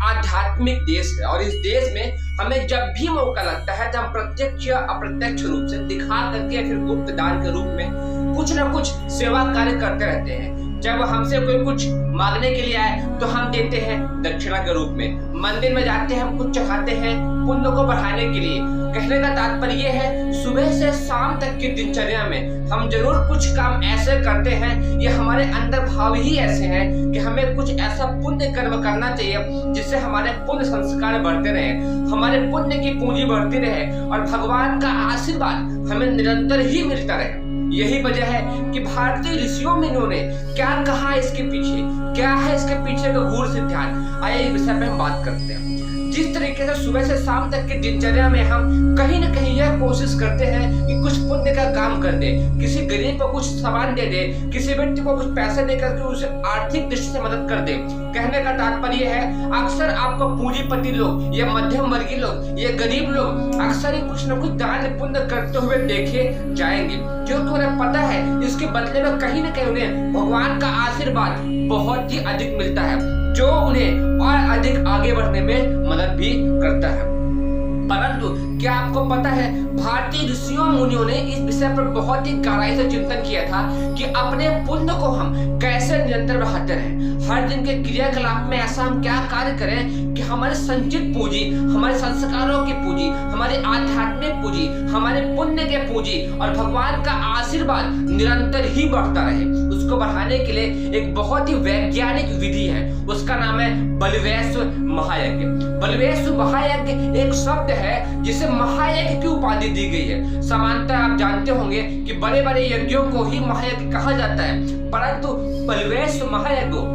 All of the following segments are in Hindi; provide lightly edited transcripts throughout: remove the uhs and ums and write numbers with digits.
आध्यात्मिक देश है और इस देश में हमें जब भी मौका लगता है तो हम प्रत्यक्ष या अप्रत्यक्ष रूप से दिखा करके या फिर गुप्त दान के रूप में कुछ ना कुछ सेवा कार्य करते रहते हैं। जब हमसे कोई कुछ मांगने के लिए आए तो हम देते हैं दक्षिणा के रूप में। मंदिर में जाते हैं, हम कुछ चढ़ाते हैं पुण्य को बढ़ाने के लिए। कहने का तात्पर्य ये है, सुबह से शाम तक की दिनचर्या में हम जरूर कुछ काम ऐसे करते हैं, ये हमारे अंदर भाव ही ऐसे हैं कि हमें कुछ ऐसा पुण्य कर्म करना चाहिए जिससे हमारे पुण्य संस्कार बढ़ते रहे, हमारे पुण्य की पूंजी बढ़ती रहे और भगवान का आशीर्वाद हमें निरंतर ही मिलता रहे। यही वजह है कि भारतीय ऋषियों में इन्होंने क्या कहा इसके पीछे, क्या है इसके पीछे का गूढ़ सिद्धांत, आइए इस विषय पे हम बात करते हैं। जिस तरीके से सुबह से शाम तक की दिनचर्या में हम कहीं न कहीं यह कोशिश करते हैं कि कुछ पुण्य का काम कर दे, किसी गरीब को कुछ सामान दे दे, किसी व्यक्ति को कुछ पैसे देकर के उसे आर्थिक दृष्टि से मदद कर दे। कहने का तात्पर्य है, अक्सर आपको पूंजीपति लोग, ये मध्यम वर्गीय लोग, ये गरीब लोग अक्सर ही कुछ न कुछ दान पुण्य करते हुए देखे जाएंगे, क्योंकि उन्हें पता है इसके बदले में कहीं न कहीं उन्हें भगवान का आशीर्वाद बहुत ही अधिक मिलता है, जो उन्हें और अधिक आगे बढ़ने में मदद भी करता है। परंतु क्या आपको पता है, भारतीय ऋषियों मुनियों ने इस विषय पर बहुत ही गहराई से चिंतन किया था कि अपने पुण्य को हम कैसे निरंतर बढ़ाते रहें। हर दिन के क्रियाकलाप में ऐसा हम क्या कार्य करें कि हमारे संचित पूंजी, हमारे संस्कारों की पूंजी, हमारे आध्यात्मिक पूंजी, हमारे पुण्य के पूंजी और भगवान का आशीर्वाद निरंतर ही बढ़ता रहे। उसको बढ़ाने के लिए एक बहुत ही वैज्ञानिक विधि है, उसका नाम है बलवैश्व महायज्ञ। बलवैश्व महायज्ञ एक शब्द है जिसे महायज्ञ की उपाधि दी गई है। सामान्यतः आप जानते होंगे कि बड़े बड़े यज्ञों को ही महायज्ञ कहा जाता है, परंतु बलवैश्व महायज्ञ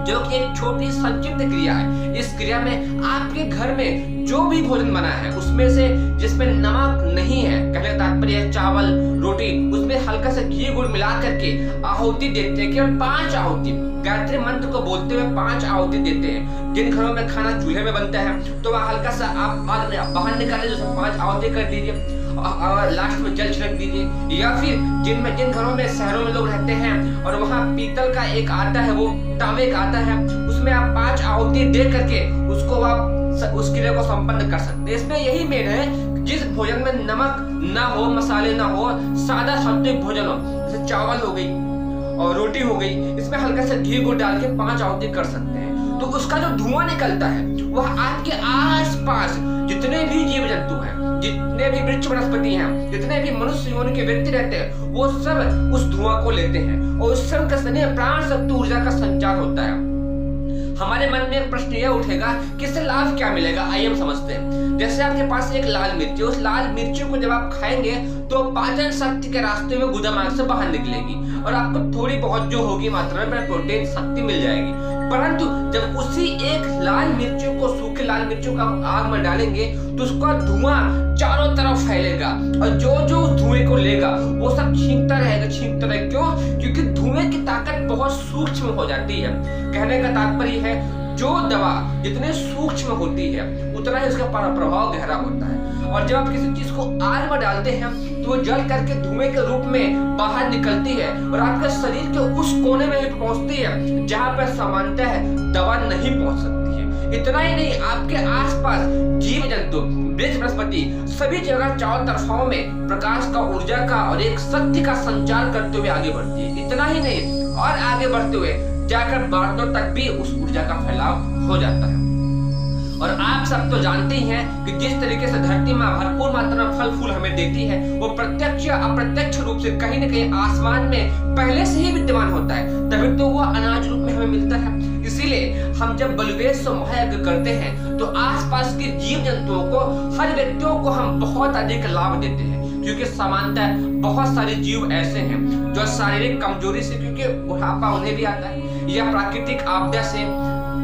जो कि एक छोटी संक्षिप्त क्रिया है, इस क्रिया में आपके घर में जो भी भोजन बना है उसमें से जिसमें नमक नहीं है, कहने का तात्पर्य है चावल रोटी, उसमें हल्का सा घी गुड़ मिला करके आहुति देते हैं। केवल 5 आहुति गायत्री मंत्र को बोलते हुए 5 आहुति देते हैं। जिन घरों में खाना चूल्हे में बनता है तो वह हल्का सा आप बाहर निकाले 5 आहुति कर दीजिए और लास्ट में जल छिड़क दीजिए। या फिर जिन घरों में शहरों में लोग रहते हैं और वहाँ पीतल का एक आता है, वो तांबे का आता है, उसमें आप 5 आहुति दे करके उसको आप उस क्रिया को संपन्न कर सकते हैं। इसमें यही मेन है, जिस भोजन में नमक ना हो, मसाले ना हो, सादा सात्विक भोजन हो, जैसे चावल हो गई और रोटी हो गई, इसमें हल्का सा घी गुड़ डाल के 5 आहुति कर सकते हैं। तो उसका जो धुआं निकलता है वह आपके आसपास जितने भी जीव जंतु हैं, जितने भी वृक्ष वनस्पति हैं, जितने भी मनुष्य योनि के व्यक्ति रहते हैं, वो सब उस धुआं को लेते हैं और उस सब का प्राण शक्ति ऊर्जा का संचार होता है। हमारे मन में एक प्रश्न यह उठेगा कि इससे लाभ क्या मिलेगा, आइए हम समझते हैं। जैसे आपके पास एक लाल मिर्ची, उस लाल मिर्ची को जब आप खाएंगे तो पाचन शक्ति के रास्ते में गुदा मार्ग से बाहर निकलेगी और आपको थोड़ी बहुत जो होगी मात्रा में प्रोटीन शक्ति मिल जाएगी। परंतु जब उसी एक लाल मिर्ची को, सूखे लाल मिर्ची को आग में डालेंगे तो उसका धुआं चारों तरफ फैलेगा और जो जो उस धुएं को लेगा वो सब छींकता रहेगा। क्यों? क्योंकि धुएं की ताकत बहुत सूक्ष्म हो जाती है। कहने का तात्पर्य है, जो दवा जितने सूक्ष्म होती है उतना ही उसका प्रभाव गहरा होता है। और जब आप किसी चीज को आग में डालते हैं तो वो जल करके धुएं के रूप में बाहर निकलती है और आपके शरीर के उस कोने में भी पहुंचती है जहां पर सामान्यतः दवा नहीं पहुंच सकती है। इतना ही नहीं, आपके आसपास जीव जंतु, वृक्ष वनस्पति सभी जगह चारों तरफों में प्रकाश का, ऊर्जा का और एक शक्ति का संचार करते हुए आगे बढ़ती है। इतना ही नहीं, और आगे बढ़ते हुए जाकर बादलों तक भी उस ऊर्जा का फैलाव हो जाता है। और आप सब तो जानते ही हैं कि जिस तरीके से धरती माँ भरपूर मात्रा में फल फूल हमें देती है, वो प्रत्यक्ष या अप्रत्यक्ष रूप से कहीं न कहीं आसमान में पहले से ही विद्यमान होता है, तभी तो वह अनाज रूप में हमें मिलता है। इसीलिए हम जब बलवैश्व महायज्ञ करते हैं तो आसपास के जीव जंतुओं को, हर व्यक्तियों को हम बहुत अधिक लाभ देते हैं। क्योंकि सामान्यतः बहुत सारे जीव ऐसे हैं जो शारीरिक कमजोरी से, क्योंकि बुढ़ापा उन्हें भी आता है, या प्राकृतिक आपदा से,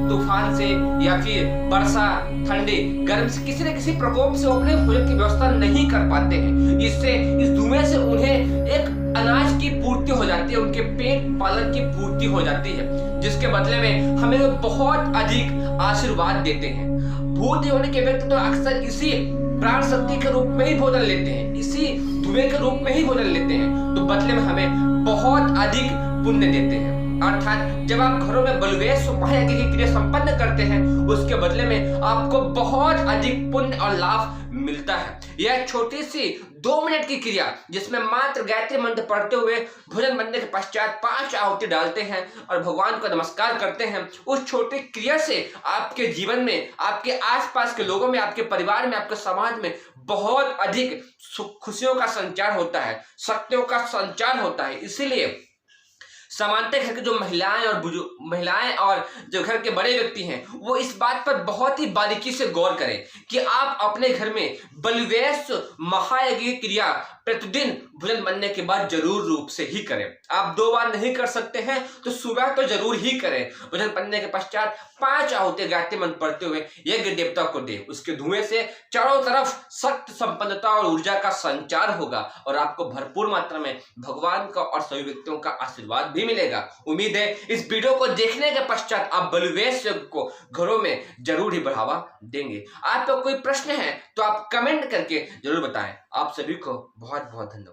तूफान से, या फिर वर्षा, ठंडी, गर्म से, किसी न किसी प्रकोप से अपने भोजन की व्यवस्था नहीं कर पाते हैं। इससे, इस धुएं से उन्हें एक अनाज की पूर्ति हो जाती है, उनके पेट पालन की पूर्ति हो जाती है, जिसके बदले में हमें बहुत अधिक आशीर्वाद देते हैं। भूत होने के व्यक्ति तो अक्सर इसी प्राण शक्ति के रूप में ही भोजन लेते हैं, इसी धुएं के रूप में ही भोजन लेते हैं, तो बदले में हमें बहुत अधिक पुण्य देते हैं। अर्थात जब आप घरों में बलवेश महायज्ञ की क्रिया संपन्न करते हैं, उसके बदले में आपको बहुत अधिक पुण्य और लाभ मिलता है। यह छोटी सी 2 मिनट की क्रिया, जिसमें मात्र गायत्री मंत्र पढ़ते हुए भोजन बनने के पश्चात 5 आहुति डालते हैं और भगवान को नमस्कार करते हैं, उस छोटी क्रिया से आपके जीवन में, आपके आसपास के लोगों में, आपके परिवार में, आपके समाज में बहुत अधिक खुशियों का संचार होता है, शक्तियों का संचार होता है। इसीलिए सामान्यतः घर की जो महिलाएं और जो घर के बड़े व्यक्ति हैं, वो इस बात पर बहुत ही बारीकी से गौर करें कि आप अपने घर में बलवेश महायज्ञ क्रिया प्रतिदिन भोजन बनने के बाद जरूर रूप से ही करें। आप 2 बार नहीं कर सकते हैं तो सुबह तो जरूर ही करें। भोजन बनने के पश्चात 5 आहुति गायत्री मंत्र पढ़ते हुए यज्ञ देवता को दे। उसके धुएं से चारों तरफ शक्ति, संपन्नता और ऊर्जा का संचार होगा और आपको भरपूर मात्रा में भगवान का और सभी व्यक्तियों का आशीर्वाद भी मिलेगा। उम्मीद है इस वीडियो को देखने के पश्चात आप बलवेश यज्ञ को घरों में जरूर ही बढ़ावा देंगे। आपका कोई प्रश्न है तो आप कमेंट करके जरूर बताएं। आप सभी को बहुत बहुत धन्यवाद।